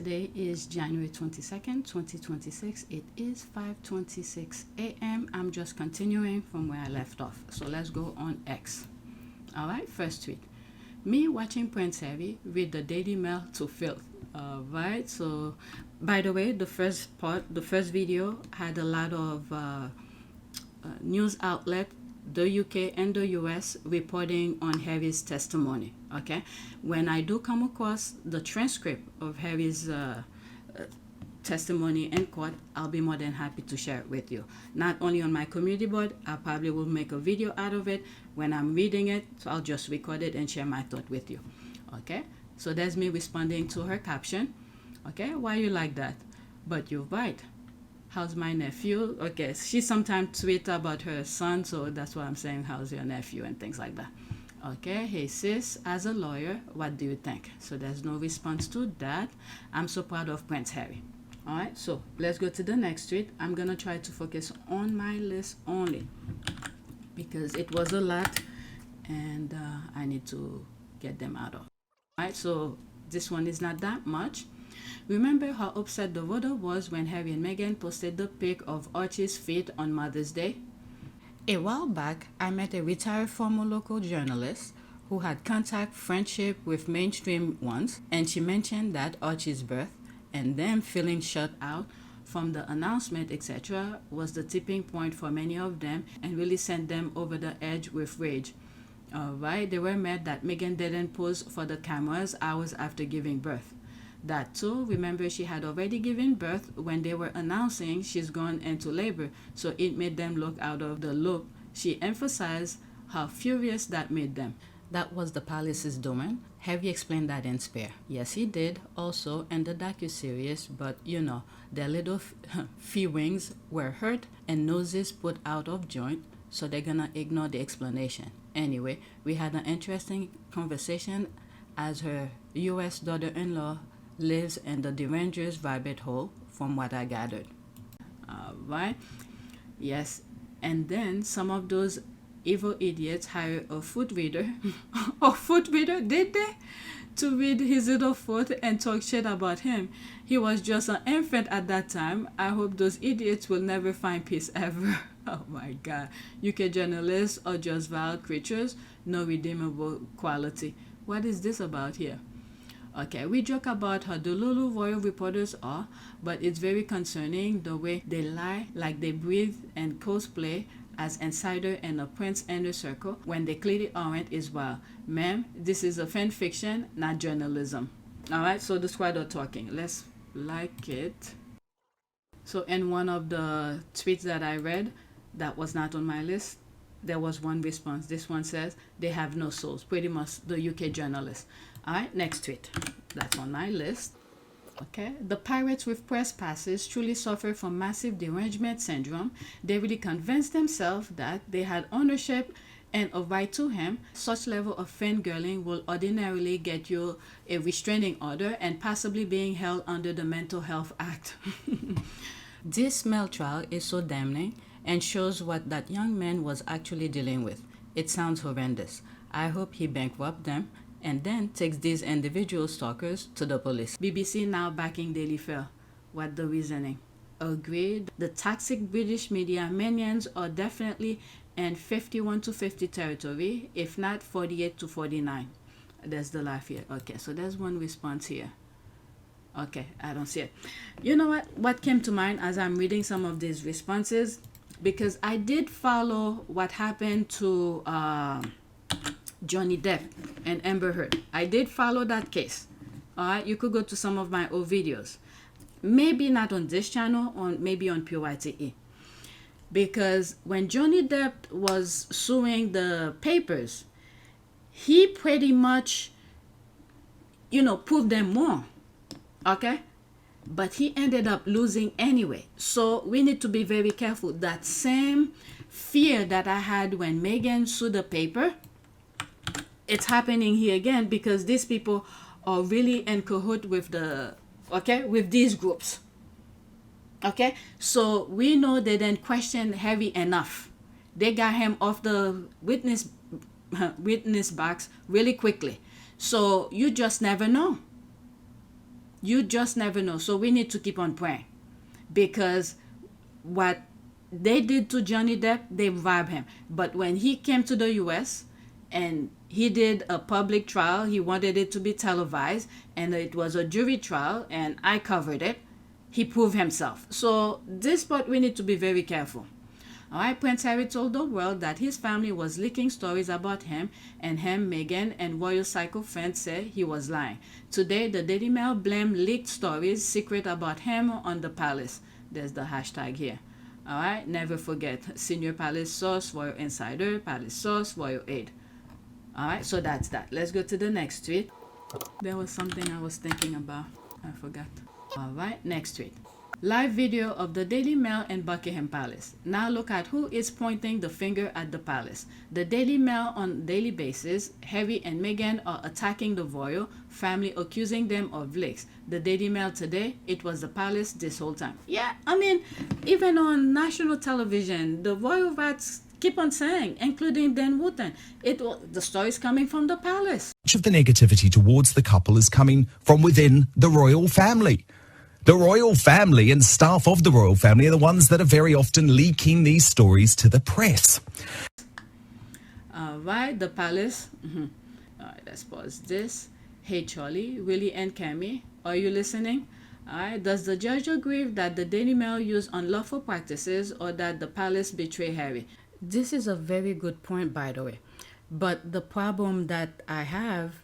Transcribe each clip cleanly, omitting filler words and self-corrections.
Today is January 22nd, 2026. It is 5:26 a.m. I'm just continuing from where I left off. So let's go on X. All right, first tweet. Me watching Prince Harry read the Daily Mail to filth. All right, so by the way, the first video had a lot of news outlet, the UK and the US, reporting on Harry's testimony. Okay, when I do come across the transcript of Harry's testimony in court, I'll be more than happy to share it with you. Not only on my community board, I probably will make a video out of it when I'm reading it, so I'll just record it and share my thought with you. Okay, so there's me responding to her caption. Okay, why you like that? But you're right. How's my nephew? Okay, she sometimes tweets about her son, so that's why I'm saying how's your nephew and things like that. Okay, hey sis, as a lawyer, what do you think? So there's no response to that. I'm so proud of Prince Harry. All right, so let's go to the next tweet. I'm gonna try to focus on my list only because it was a lot and I need to get them out of. All right, so this one is not that much. Remember how upset the Rota was when Harry and Meghan posted the pic of Archie's feet on Mother's Day? A while back, I met a retired former local journalist who had contact friendship with mainstream ones, and she mentioned that Archie's birth and them feeling shut out from the announcement, etc., was the tipping point for many of them and really sent them over the edge with rage. Alright, they were mad that Meghan didn't pose for the cameras hours after giving birth. That too, remember she had already given birth when they were announcing she's gone into labor, so it made them look out of the loop. She emphasized how furious that made them. That was the palace's domain. Harry explained that in Spare. Yes, he did, also in the docuseries, but you know, their little feelings were hurt and noses put out of joint, so they're gonna ignore the explanation. Anyway, we had an interesting conversation as her US daughter-in-law lives in the Derangers rabbit hole, from what I gathered. Alright, yes, and then some of those evil idiots hired a foot reader. A foot reader, did they? To read his little foot and talk shit about him. He was just an infant at that time. I hope those idiots will never find peace ever. Oh my god. UK journalists are just vile creatures, no redeemable quality. What is this about here? Okay, we joke about how delulu royal reporters are, but it's very concerning the way they lie like they breathe and cosplay as insider in a prince inner circle when they clearly aren't as well. Ma'am, this is a fan fiction, not journalism. Alright, so the squad are talking. Let's like it. So in one of the tweets that I read that was not on my list, there was one response. This one says, they have no souls. Pretty much the UK journalist. Alright, next tweet. That's on my list. Okay, the pirates with press passes truly suffer from massive derangement syndrome. They really convinced themselves that they had ownership and a right to him. Such level of fangirling will ordinarily get you a restraining order and possibly being held under the Mental Health Act. This Mel trial is so damning and shows what that young man was actually dealing with. It sounds horrendous. I hope he bankrupts them and then takes these individual stalkers to the police. BBC now backing Daily Fair. What the reasoning? Agreed. The toxic British media minions are definitely in 51 to 50 territory, if not 48 to 49. There's the laugh here. Okay, so there's one response here. Okay, I don't see it. You know what? What came to mind as I'm reading some of these responses? Because I did follow what happened to Johnny Depp and Amber Heard. I did follow that case. Alright, you could go to some of my old videos. Maybe not on this channel, maybe on PYTE. Because when Johnny Depp was suing the papers, he pretty much, proved them wrong. Okay? But he ended up losing anyway. So we need to be very careful. That same fear that I had when Meghan sued the paper, it's happening here again because these people are really in cahoot with with these groups. Okay, so we know they didn't question Harry enough. They got him off the witness box really quickly. So you just never know. You just never know. So we need to keep on praying, because what they did to Johnny Depp, they robbed him. But when he came to the US and he did a public trial, he wanted it to be televised, and it was a jury trial, and I covered it. He proved himself. So this part we need to be very careful. All right, Prince Harry told the world that his family was leaking stories about him, and him, Meghan, and royal cycle friends said he was lying. Today, the Daily Mail blamed leaked stories, secret about him on the palace. There's the hashtag here. All right, never forget. Senior palace source, royal insider, palace source, royal aid. All right, so that's that. Let's go to the next tweet. There was something I was thinking about. I forgot. All right, next tweet. Live video of the Daily Mail and Buckingham Palace. Now look at who is pointing the finger at the palace. The Daily Mail on a daily basis. Harry and Meghan are attacking the royal family, accusing them of leaks. The Daily Mail today, it was the palace this whole time. Yeah, I mean, even on national television, the royal rats keep on saying, including Dan Wootton, the story's coming from the palace. Much of the negativity towards the couple is coming from within the royal family. The royal family and staff of the royal family are the ones that are very often leaking these stories to the press. All right, the palace. All right, let's pause this. Hey, Charlie, Willie, and Cammy, are you listening? All right, does the judge agree that the Daily Mail used unlawful practices, or that the palace betrayed Harry? This is a very good point, by the way. But the problem that I have,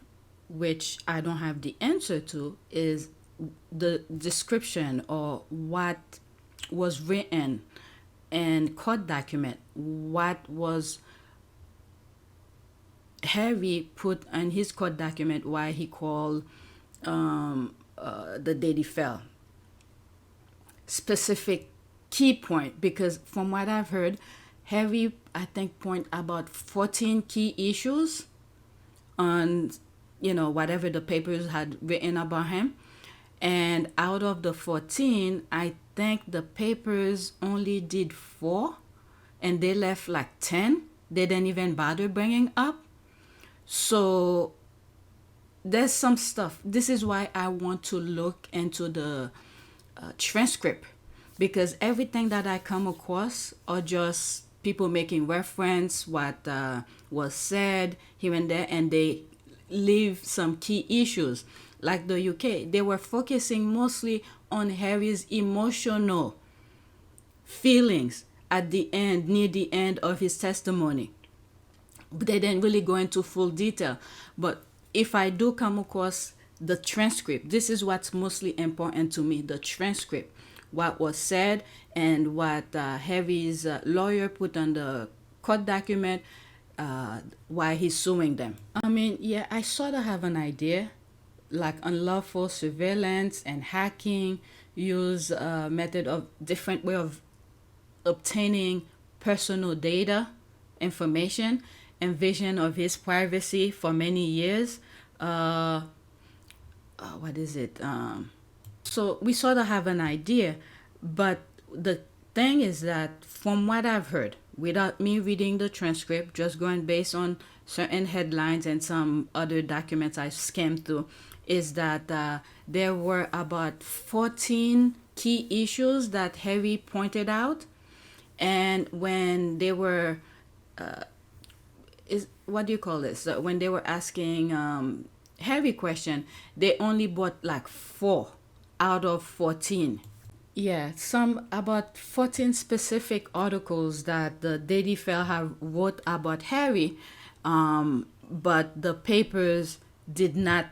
which I don't have the answer to, is the description or what was written in court document, what was Harry put in his court document, why he called the Daily Fell. Specific key point, because from what I've heard, Harry, I think, point about 14 key issues on, whatever the papers had written about him. And out of the 14, I think the papers only did 4, and they left like 10. They didn't even bother bringing up. So there's some stuff. This is why I want to look into the transcript, because everything that I come across are just people making reference what was said here and there, and they leave some key issues. Like the UK, they were focusing mostly on Harry's emotional feelings at the end, near the end of his testimony. They didn't really go into full detail. But if I do come across the transcript, this is what's mostly important to me, the transcript. What was said and what Harry's lawyer put on the court document, why he's suing them. I mean, yeah, I sort of have an idea. Like unlawful surveillance and hacking, use a method of different way of obtaining personal data, information, invasion of his privacy for many years. What is it? So we sort of have an idea, but the thing is that from what I've heard, without me reading the transcript, just going based on certain headlines and some other documents I skimmed through, is that there were about 14 key issues that Harry pointed out. And when they were, what do you call this? When they were asking Harry question, they only brought like 4 out of 14. Yeah, some about 14 specific articles that the Daily Mail have wrote about Harry, but the papers did not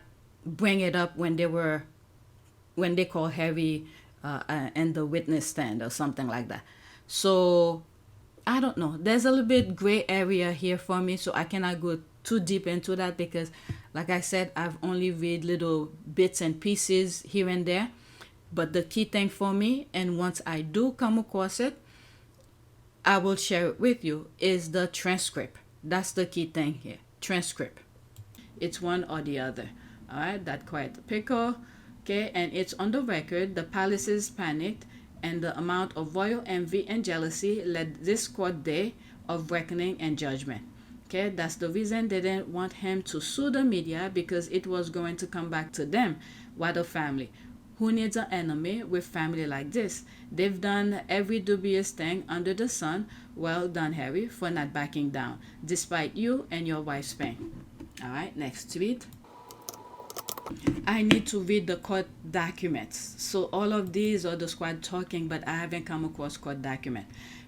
bring it up when they call Harry and the witness stand or something like that. So I don't know. There's a little bit gray area here for me, so I cannot go too deep into that because, like I said, I've only read little bits and pieces here and there. But the key thing for me, and once I do come across it, I will share it with you, is the transcript. That's the key thing here. Transcript. It's one or the other. All right, that quite pickle. Okay, and it's on the record. The palaces panicked, and the amount of royal envy and jealousy led this court day of reckoning and judgment. Okay, that's the reason they didn't want him to sue the media, because it was going to come back to them, what a family. Who needs an enemy with family like this? They've done every dubious thing under the sun. Well done, Harry, for not backing down, despite you and your wife's pain. All right, next tweet. I need to read the court documents. So all of these are the squad talking, but I haven't come across court document.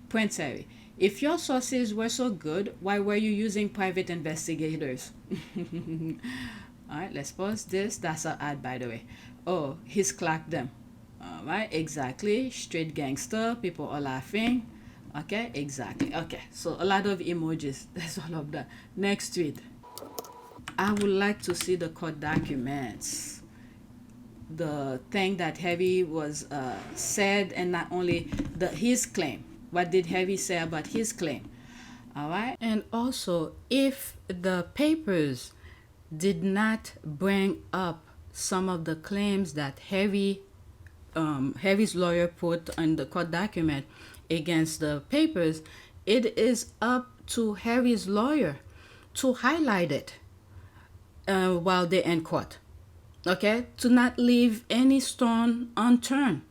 Prince Harry, if your sources were so good, why were you using private investigators? All right, let's pause this. That's an ad, by the way. Oh, he's clacked them. All right, exactly. Straight gangster. People are laughing. Okay, exactly. Okay, so a lot of emojis. That's all of that. Next tweet. I would like to see the court documents. The thing that Harry was said, and not only his claim. What did Harry say about his claim? All right, and also if the papers did not bring up some of the claims that Harry's lawyer put on the court document against the papers, it is up to Harry's lawyer to highlight it while they're in court. Okay, to not leave any stone unturned,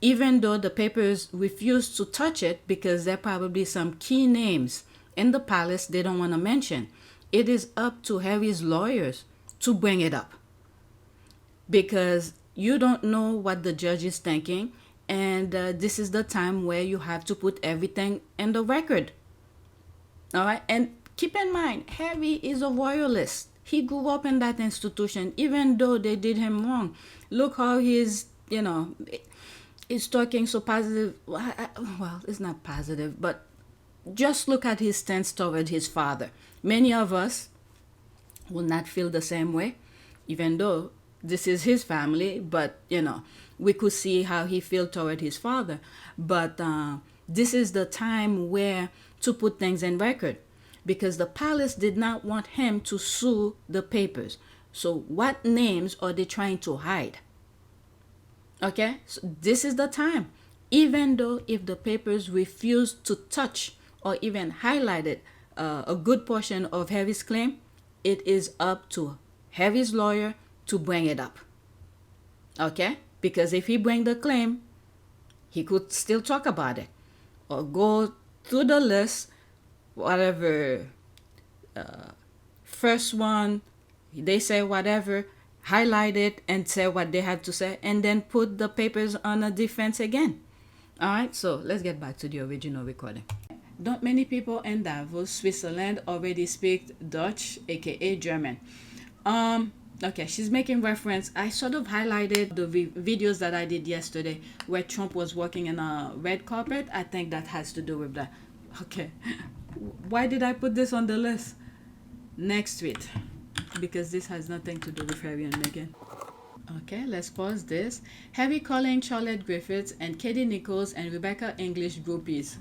even though the papers refuse to touch it because there are probably some key names in the palace they don't want to mention. It is up to Harry's lawyers to bring it up, because you don't know what the judge is thinking, and this is the time where you have to put everything in the record. All right, and keep in mind, Harry is a royalist. He grew up in that institution, even though they did him wrong. Look how he's talking so positive. Well, it's not positive, but just look at his stance toward his father. Many of us will not feel the same way, even though this is his family, but we could see how he felt toward his father. But this is the time where to put things in record, because the palace did not want him to sue the papers. So what names are they trying to hide? Okay, so this is the time. Even though if the papers refuse to touch or even highlighted a good portion of Harry's claim, it is up to Harry's lawyer to bring it up. Okay, because if he bring the claim, he could still talk about it or go through the list, whatever first one they say, whatever, highlight it and say what they had to say, and then put the papers on a defense again. All right, so let's get back to the original recording. Don't many people in Davos, Switzerland, already speak Dutch, aka German? Okay, she's making reference. I sort of highlighted the videos that I did yesterday where Trump was walking in a red carpet. I think that has to do with that. Okay, why did I put this on the list? Next tweet, because this has nothing to do with Harry and Meghan. Okay, let's pause this. Harry calling Charlotte Griffiths and Katie Nichols and Rebecca English groupies.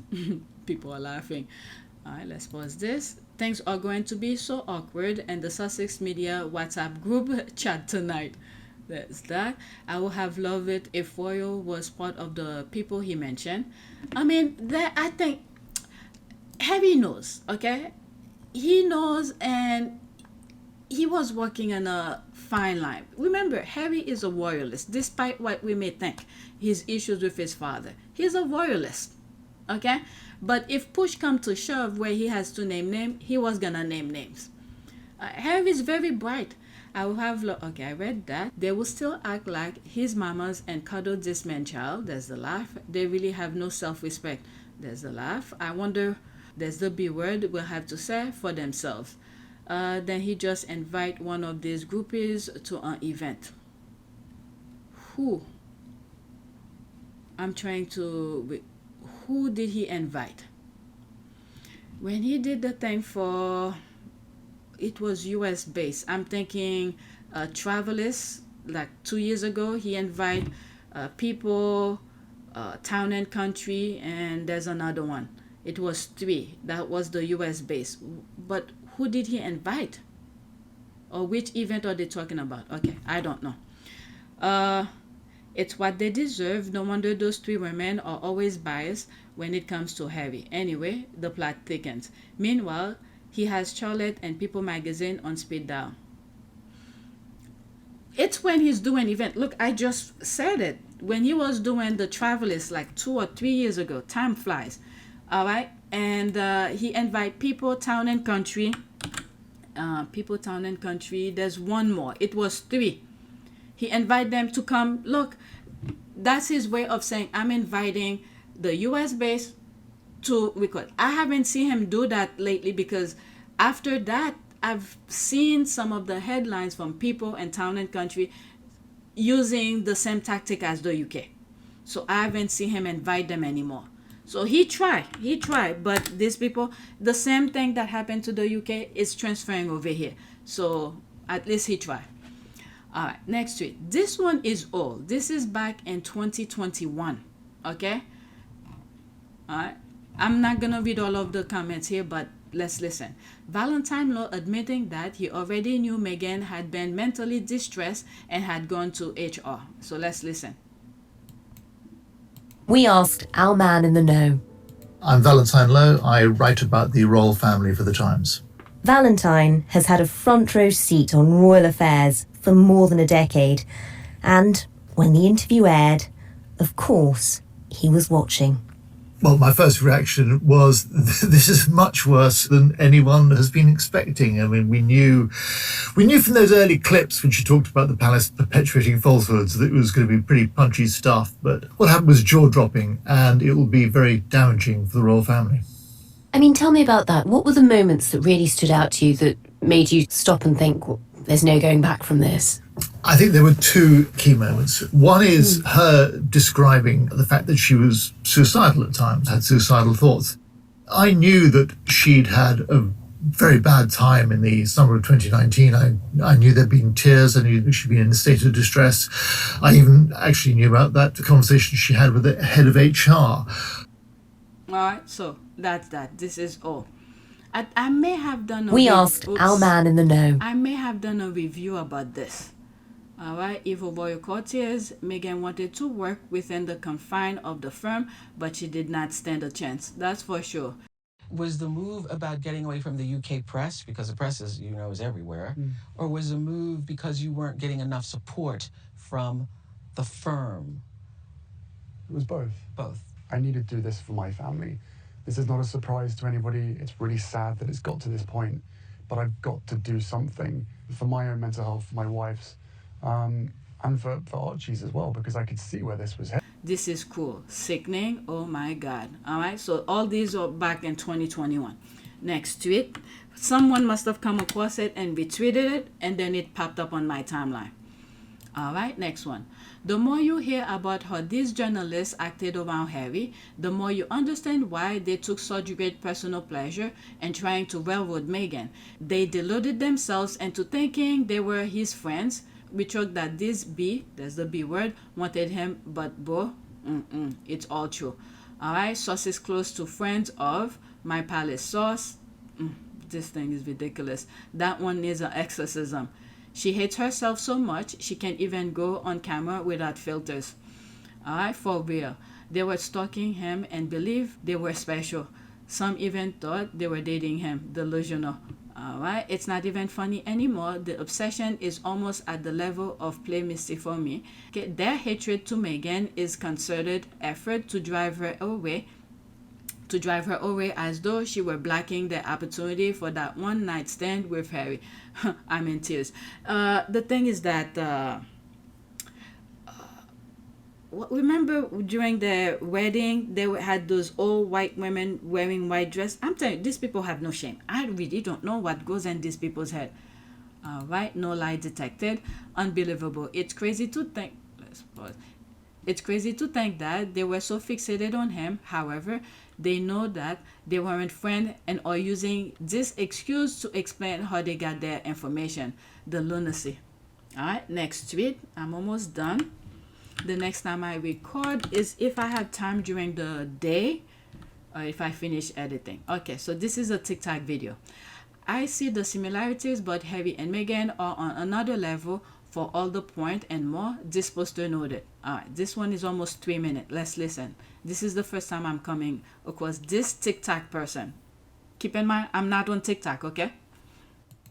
People are laughing. All right, let's pause this. Things are going to be so awkward in the Sussex Media WhatsApp group chat tonight. That's that. I would have loved it if Royal was part of the people he mentioned. I mean, I think Harry knows, okay? He knows, and he was walking on a fine line. Remember, Harry is a royalist, despite what we may think, his issues with his father. He's a royalist, okay? But if push comes to shove where he has to name names, he was gonna name names. Harry is very bright. I will have, okay, I read that. They will still act like his mamas and cuddle this man child. There's the laugh. They really have no self-respect. There's the laugh. I wonder, there's the B word, will have to say for themselves. Then he just invite one of these groupies to an event. Who? Who did he invite? When he did the thing for, it was US based. I'm thinking Travelers, like 2 years ago, he invite people, town and country, and there's another one. It was 3. That was the US base. But who did he invite? Or which event are they talking about? Okay, I don't know. It's what they deserve. No wonder those 3 women are always biased when it comes to Harry. Anyway, the plot thickens. Meanwhile, he has Charlotte and People magazine on speed dial. It's when he's doing event. Look, I just said it. When he was doing the Travelers like 2 or 3 years ago, time flies. All right. And he invite people, town and country. People, town and country. There's one more. It was 3. He invite them to come. Look, that's his way of saying, I'm inviting the US base to record. I haven't seen him do that lately because after that, I've seen some of the headlines from people and town and country using the same tactic as the UK. So I haven't seen him invite them anymore. So he tried, but these people, the same thing that happened to the UK is transferring over here. So at least he tried. All right, next tweet. This one is old. This is back in 2021. Okay. All right. I'm not gonna read all of the comments here, but let's listen. Valentine Law admitting that he already knew Meghan had been mentally distressed and had gone to HR. So let's listen. We asked our man in the know. I'm Valentine Lowe. I write about the royal family for The Times. Valentine has had a front row seat on royal affairs for more than a decade. And when the interview aired, of course, he was watching. Well, my first reaction was, this is much worse than anyone has been expecting. I mean, we knew from those early clips when she talked about the palace perpetuating falsehoods that it was going to be pretty punchy stuff. But what happened was jaw-dropping, and it will be very damaging for the royal family. I mean, tell me about that. What were the moments that really stood out to you that made you stop and think, well, there's no going back from this? I think there were 2 key moments. One is her describing the fact that she was suicidal at times, had suicidal thoughts. I knew that she'd had a very bad time in the summer of 2019. I knew there'd been tears. I knew that she'd been in a state of distress. I even actually knew about that conversation she had with the head of HR. All right, so that's that. This is all. I may have done a We asked our man in the know. I may have done a review about this. All right, evil royal courtiers. Meghan wanted to work within the confine of the firm, but she did not stand a chance. That's for sure. Was the move about getting away from the UK press, because the press is, is everywhere, or was the move because you weren't getting enough support from the firm? It was both. Both. I needed to do this for my family. This is not a surprise to anybody. It's really sad that it's got to this point, but I've got to do something for my own mental health, for my wife's, and for Archie's as well, because I could see where this was headed. This is cool. Sickening. Oh my God. All right. So all these are back in 2021. Next tweet. Someone must have come across it and retweeted it, and then it popped up on my timeline. All right. Next one. The more you hear about how these journalists acted around Harry, the more you understand why they took such great personal pleasure in trying to railroad Meghan. They deluded themselves into thinking they were his friends. We thought that this B, there's the B word, wanted him, but bro, it's all true. All right, sources close to friends of my palace source. This thing is ridiculous. That one needs an exorcism. She hates herself so much, she can't even go on camera without filters. All right, for real. They were stalking him and believed they were special. Some even thought they were dating him. Delusional. All right, it's not even funny anymore. The obsession is almost at the level of play misty for me. Okay, their hatred to Meghan is concerted effort to drive her away as though she were blocking the opportunity for that one night stand with Harry. I'm in tears. The thing is that remember during the wedding they had those old white women wearing white dress. I'm telling you, these people have no shame. I really don't know what goes in these people's head. All right, no lie detected. Unbelievable. It's crazy to think. Let's pause. It's crazy to think that they were so fixated on him. However, they know that they weren't friends and are using this excuse to explain how they got their information. The lunacy. All right, next tweet. I'm almost done. The next time I record is if I have time during the day or if I finish editing. Okay, so this is a TikTok video. I see the similarities, but Harry and Meghan are on another level for all the point and more. This poster noted. All right, this one is almost 3 minutes. Let's listen. This is the first time I'm coming across this TikTok person. Keep in mind, I'm not on TikTok, okay?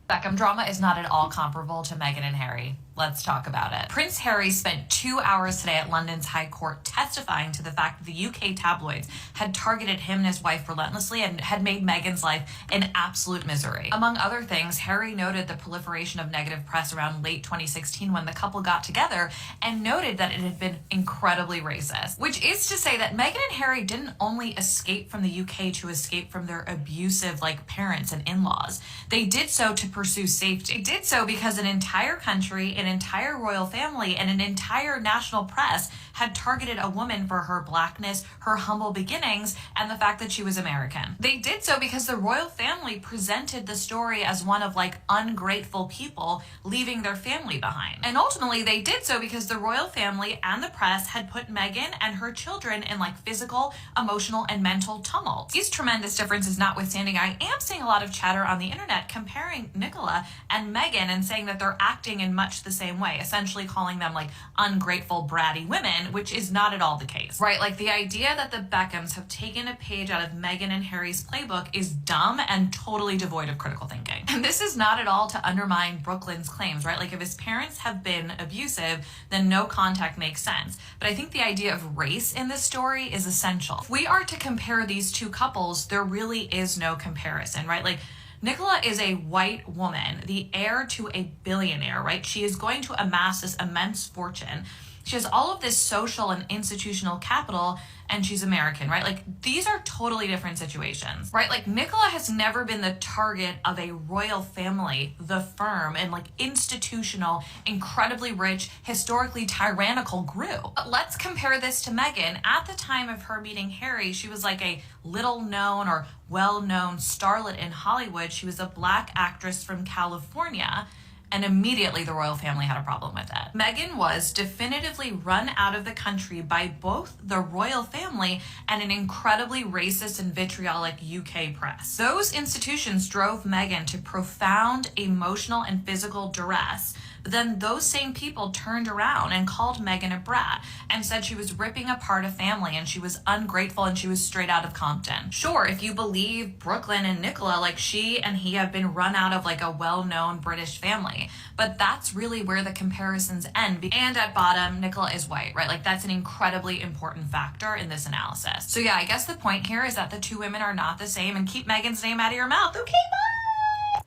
Beckham drama is not at all comparable to Meghan and Harry. Let's talk about it. Prince Harry spent 2 hours today at London's High Court testifying to the fact that the UK tabloids had targeted him and his wife relentlessly and had made Meghan's life an absolute misery. Among other things, Harry noted the proliferation of negative press around late 2016 when the couple got together and noted that it had been incredibly racist. Which is to say that Meghan and Harry didn't only escape from the UK to escape from their abusive parents and in-laws. They did so to pursue safety. They did so because an entire country, an entire royal family, and an entire national press had targeted a woman for her blackness, her humble beginnings, and the fact that she was American. They did so because the royal family presented the story as one of ungrateful people leaving their family behind. And ultimately they did so because the royal family and the press had put Meghan and her children in physical, emotional, and mental tumult. These tremendous differences notwithstanding, I am seeing a lot of chatter on the internet comparing Nicholl and Meghan and saying that they're acting in much the same way, essentially calling them ungrateful, bratty women, which is not at all the case, right? The idea that the Beckhams have taken a page out of Meghan and Harry's playbook is dumb and totally devoid of critical thinking. And this is not at all to undermine Brooklyn's claims, right? If his parents have been abusive, then no contact makes sense. But I think the idea of race in this story is essential. If we are to compare these two couples, there really is no comparison, right? Nicholl is a white woman, the heir to a billionaire, right? She is going to amass this immense fortune. She has all of this social and institutional capital, and she's American, right? These are totally different situations, right? Nicholl has never been the target of a royal family, the firm, and institutional, incredibly rich, historically tyrannical group. But let's compare this to Meghan. At the time of her meeting Harry, she was a little known or well-known starlet in Hollywood. She was a black actress from California. And immediately the royal family had a problem with it. Meghan was definitively run out of the country by both the royal family and an incredibly racist and vitriolic UK press. Those institutions drove Meghan to profound emotional and physical duress. But then those same people turned around and called Meghan a brat and said she was ripping apart a family and she was ungrateful and she was straight out of Compton. Sure, if you believe Brooklyn and Nicholl, she and he have been run out of a well-known British family. But that's really where the comparisons end. And at bottom, Nicholl is white, right? That's an incredibly important factor in this analysis. So yeah, I guess the point here is that the two women are not the same, and keep Meghan's name out of your mouth. Okay, bye!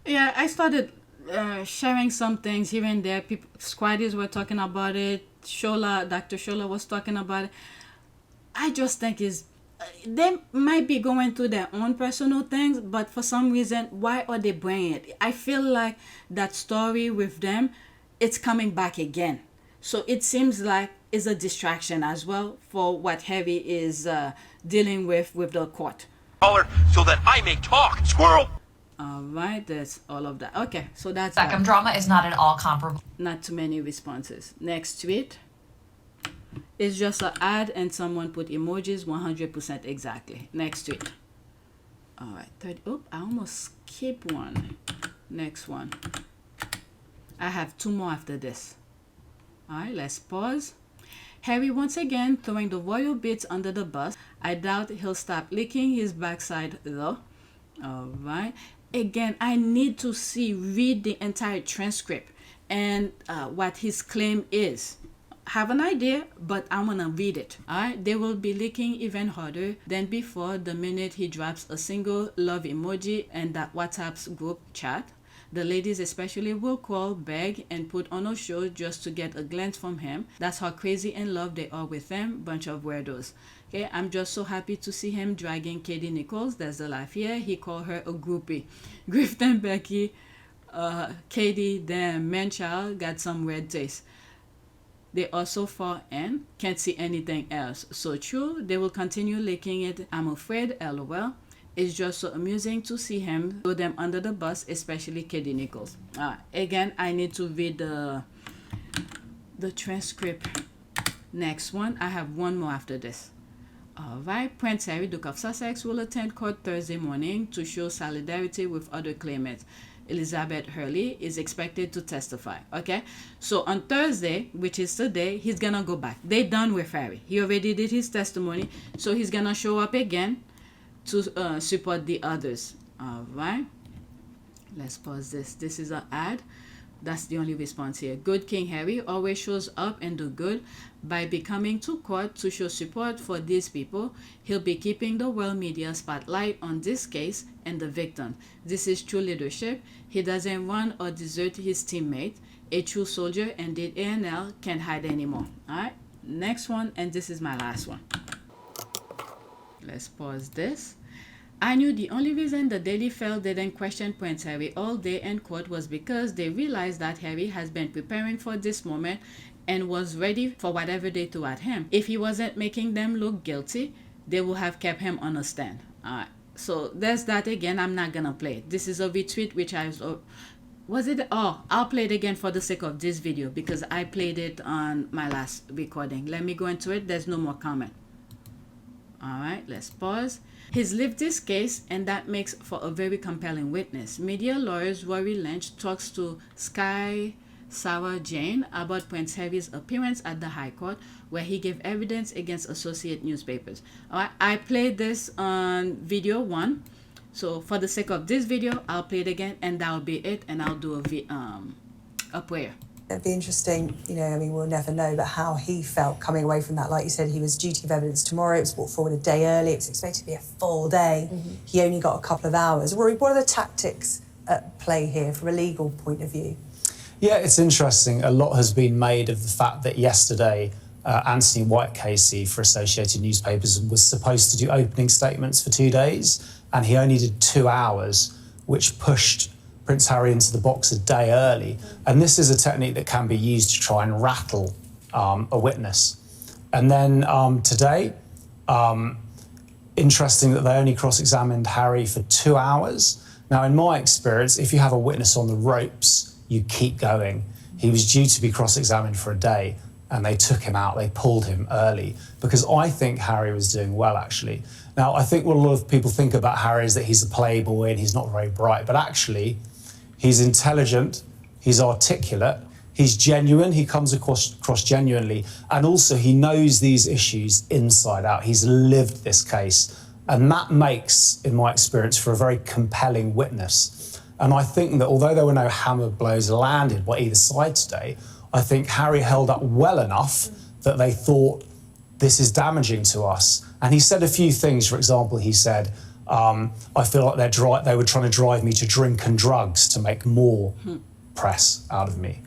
Yeah, I started sharing some things here and there. People, squaddies were talking about it. Dr. Shola was talking about it. I just think they might be going through their own personal things, but for some reason, why are they bringing it? I feel like that story with them, it's coming back again. So it seems like it's a distraction as well for what Harry is dealing with the court. So that I may talk, squirrel! All right, that's all of that. Okay, so that's Beckham drama is not at all comparable. Not too many responses. Next tweet. It's just an ad and someone put emojis 100% exactly. Next tweet. All right, third. Oh, I almost skipped one. Next one. I have two more after this. All right, let's pause. Harry once again throwing the royal bits under the bus. I doubt he'll stop licking his backside though. All right. Again, I need to read the entire transcript and what his claim is. Have an idea, but I'm gonna read it. All right. They will be licking even harder than before the minute he drops a single love emoji and that WhatsApp's group chat. The ladies especially will call, beg, and put on a show just to get a glance from him. That's how crazy in love they are with him. Bunch of weirdos. Okay, I'm just so happy to see him dragging Katie Nichols. There's the laugh here. He called her a groupie. Griffiths and Becky, Katie, damn, man-child, got some weird taste. They are so far in, can't see anything else. So true, they will continue licking it. I'm afraid, lol. It's just so amusing to see him throw them under the bus, especially Katie Nichols. Again, I need to read the transcript. Next one, I have one more after this. All right, Prince Harry, Duke of Sussex, will attend court Thursday morning to show solidarity with other claimants. Elizabeth Hurley is expected to testify. Okay, so on Thursday, which is today, he's gonna go back. They done with Harry. He already did his testimony, so he's gonna show up again to support the others. All right, let's pause this. This is an ad. That's the only response here. Good King Harry always shows up and do good. By becoming to court to show support for these people, he'll be keeping the world media spotlight on this case and the victim. This is true leadership. He doesn't run or desert his teammate. A true soldier, and the ANL can't hide anymore. Alright, next one, and this is my last one. Let's pause this. I knew the only reason the Daily Fail didn't question Prince Harry all day in court was because they realized that Harry has been preparing for this moment and was ready for whatever they threw at him. If he wasn't making them look guilty, they would have kept him on a stand. Alright, so there's that again. I'm not gonna play it. This is a retweet which I was it? Oh, I'll play it again for the sake of this video because I played it on my last recording. Let me go into it. There's no more comment. Alright, let's pause. He's lived this case, and that makes for a very compelling witness. Media lawyers Rory Lynch talks to Sky Sarah Jane about Prince Harry's appearance at the High Court, where he gave evidence against Associate newspapers. Alright, I played this on video 1. So for the sake of this video, I'll play it again, and that'll be it, and I'll do a prayer. It'd be interesting, you know, I mean, we'll never know, but how he felt coming away from that. Like you said, he was due to give evidence tomorrow. It was brought forward a day early. It was expected to be a full day. He only got a couple of hours. Rory, what are the tactics at play here from a legal point of view? Yeah, it's interesting. A lot has been made of the fact that yesterday, Anthony White-Casey for Associated Newspapers was supposed to do opening statements for 2 days, and he only did 2 hours, which pushed Prince Harry into the box a day early. And this is a technique that can be used to try and rattle a witness. And then today, interesting that they only cross-examined Harry for 2 hours. Now, in my experience, if you have a witness on the ropes, you keep going. He was due to be cross-examined for a day, and they took him out. They pulled him early, because I think Harry was doing well, actually. Now, I think what a lot of people think about Harry is that he's a playboy and he's not very bright, but actually, he's intelligent, he's articulate, he's genuine, he comes across genuinely, and also he knows these issues inside out. He's lived this case, and that makes, in my experience, for a very compelling witness. And I think that although there were no hammer blows landed by either side today, I think Harry held up well enough that they thought, this is damaging to us. And he said a few things. For example, he said, I feel like they were trying to drive me to drink and drugs to make more press out of me.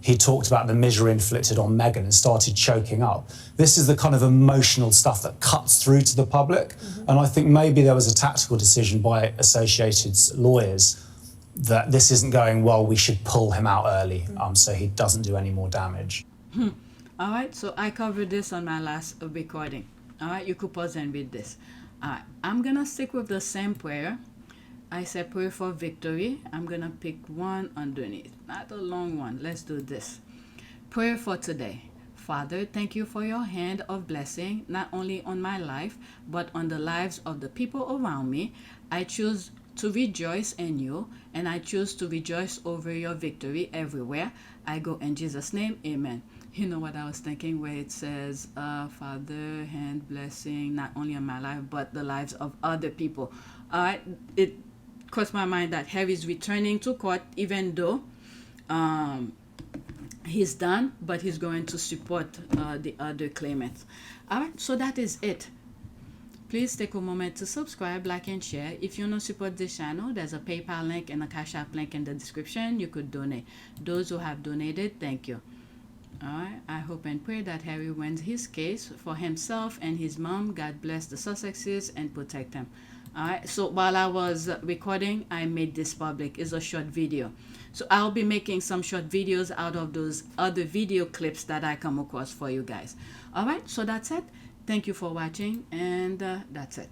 He talked about the misery inflicted on Meghan and started choking up. This is the kind of emotional stuff that cuts through to the public. And I think maybe there was a tactical decision by Associated's lawyers that this isn't going well, we should pull him out early so he doesn't do any more damage. All right, so I covered this on my last recording. All right, you could pause and read this. All right, I'm going to stick with the same prayer. I said pray for victory. I'm going to pick one underneath, not a long one. Let's do this. Prayer for today. Father, thank you for your hand of blessing, not only on my life, but on the lives of the people around me. I choose to rejoice in you, and I choose to rejoice over your victory everywhere I go. In Jesus' name, amen. You know what I was thinking, where it says, Father, hand blessing, not only on my life, but the lives of other people. All right, it crossed my mind that Harry's returning to court, even though he's done, but he's going to support the other claimants. All right, so that is it. Please take a moment to subscribe, like, and share. If you want to support this channel, there's a PayPal link and a Cash App link in the description. You could donate. Those who have donated, thank you. All right, I hope and pray that Harry wins his case for himself and his mom. God bless the Sussexes and protect them. All right, so while I was recording, I made this public. It's a short video. So I'll be making some short videos out of those other video clips that I come across for you guys. All right, so that's it. Thank you for watching, and that's it.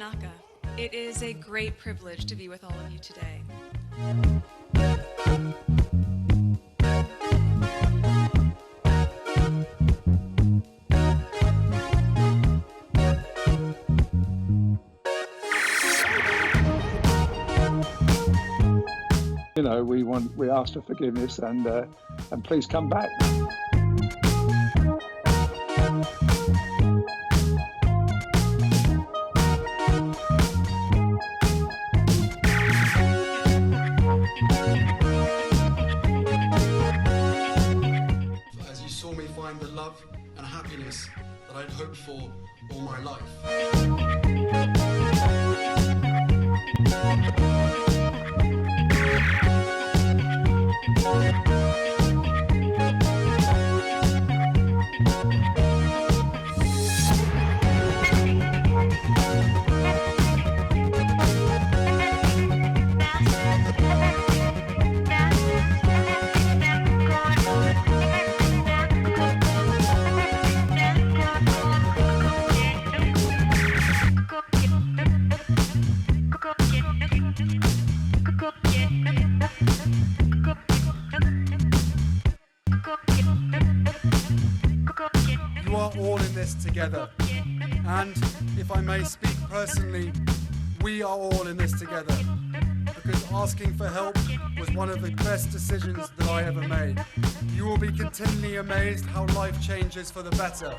Tanaka. It is a great privilege to be with all of you today. You know, we ask for forgiveness and please come back. As you saw me find the love and happiness that I'd hoped for all my life. You are all in this together. And if I may speak personally, we are all in this together. Because asking for help was one of the best decisions that I ever made. You will be continually amazed how life changes for the better